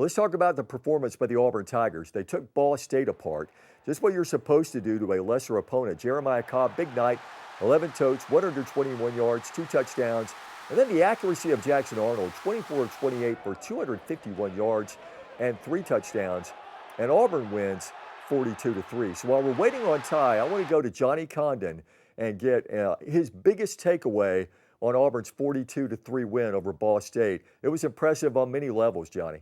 Well, let's talk about the performance by the Auburn Tigers. They took Ball State apart, just what you're supposed to do to a lesser opponent. Jeremiah Cobb, big night, 11 totes, 121 yards, 2 touchdowns. And then the accuracy of Jackson Arnold, 24 of 28 for 251 yards and 3 touchdowns. And Auburn wins 42-3. So while we're waiting on Ty, I want to go to Johnny Congdon and get his biggest takeaway on Auburn's 42-3 win over Ball State. It was impressive on many levels, Johnny.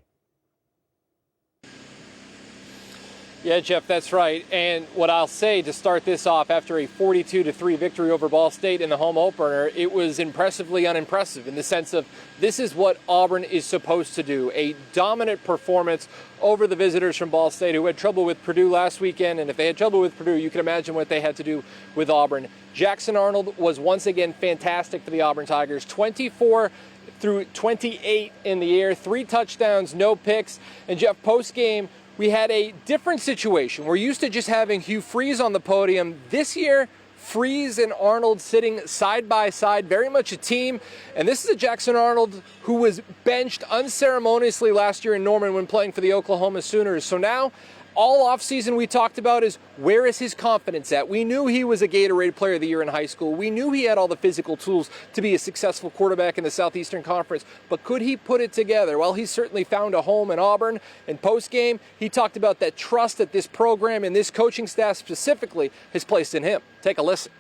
Yeah, Jeff, that's right. And what I'll say to start this off, after a 42-3 victory over Ball State in the home opener, it was impressively unimpressive in the sense of this is what Auburn is supposed to do. A dominant performance over the visitors from Ball State who had trouble with Purdue last weekend. And if they had trouble with Purdue, you can imagine what they had to do with Auburn. Jackson Arnold was once again fantastic for the Auburn Tigers. 24 through 28 in the air, 3 touchdowns, no picks. And Jeff, post-game, we had a different situation. We're used to just having Hugh Freeze on the podium. This year, Freeze and Arnold sitting side by side, very much a team. And this is a Jackson Arnold who was benched unceremoniously last year in Norman when playing for the Oklahoma Sooners. So now, all offseason we talked about is where is his confidence at? We knew he was a Gatorade Player of the Year in high school. We knew he had all the physical tools to be a successful quarterback in the Southeastern Conference. But could he put it together? Well, he's certainly found a home in Auburn. And post-game, he talked about that trust that this program and this coaching staff specifically has placed in him. Take a listen.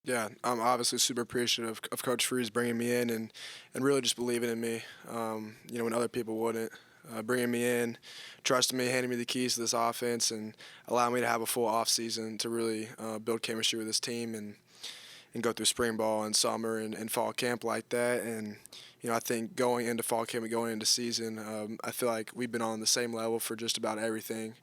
Yeah, I'm obviously super appreciative of Coach Freeze bringing me in and really just believing in me, when other people wouldn't. Bringing me in, trusting me, handing me the keys to this offense, and allowing me to have a full off season to really build chemistry with this team and go through spring ball and summer and fall camp like that. And I think going into fall camp and going into season, I feel like we've been on the same level for just about everything.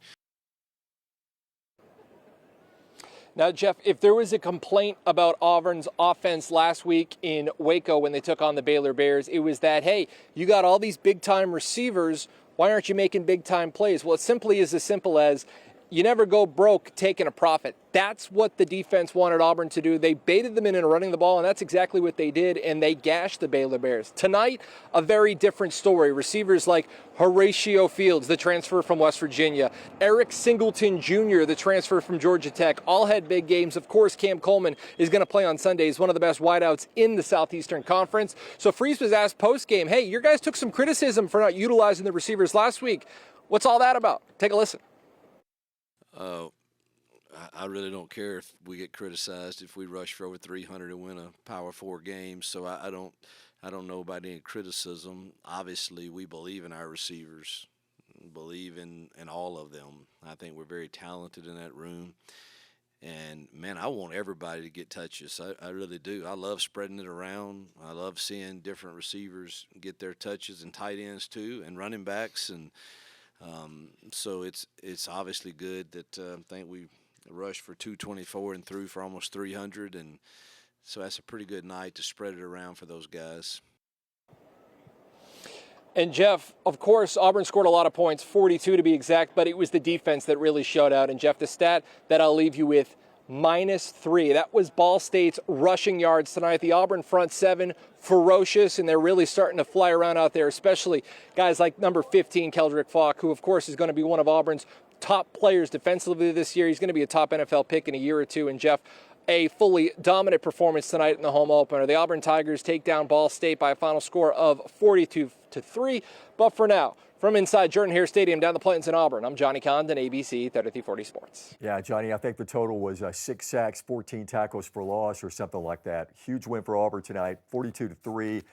Now, Jeff, if there was a complaint about Auburn's offense last week in Waco when they took on the Baylor Bears, it was that, hey, you got all these big-time receivers. Why aren't you making big-time plays? Well, it simply is as simple as you never go broke taking a profit. That's what the defense wanted Auburn to do. They baited them in running the ball, and that's exactly what they did, and they gashed the Baylor Bears. Tonight, a very different story. Receivers like Horatio Fields, the transfer from West Virginia, Eric Singleton Jr., the transfer from Georgia Tech, all had big games. Of course, Cam Coleman is going to play on Sundays, one of the best wideouts in the Southeastern Conference. So Freeze was asked post-game, hey, your guys took some criticism for not utilizing the receivers last week. What's all that about? Take a listen. I really don't care if we get criticized if we rush for over 300 and win a Power 4 game. So I don't know about any criticism. Obviously, we believe in our receivers, believe in all of them. I think we're very talented in that room. And, man, I want everybody to get touches. I really do. I love spreading it around. I love seeing different receivers get their touches, and tight ends too, and running backs. And so it's obviously good that I think we rushed for 224 and threw for almost 300, and so that's a pretty good night to spread it around for those guys. And Jeff, of course, Auburn scored a lot of points, 42 to be exact, but it was the defense that really showed out. And Jeff, the stat that I'll leave you with, -3. That was Ball State's rushing yards tonight. The Auburn front seven, ferocious, and they're really starting to fly around out there, especially guys like number 15, Keldrick Falk, who, of course, is going to be one of Auburn's top players defensively this year. He's going to be a top NFL pick in a year or two. And, Jeff, a fully dominant performance tonight in the home opener. The Auburn Tigers take down Ball State by a final score of 42-3. But for now, from inside Jordan Hare Stadium down the Plains in Auburn, I'm Johnny Congdon, ABC 3340 Sports. Yeah, Johnny, I think the total was 6 sacks, 14 tackles for loss or something like that. Huge win for Auburn tonight, 42-3.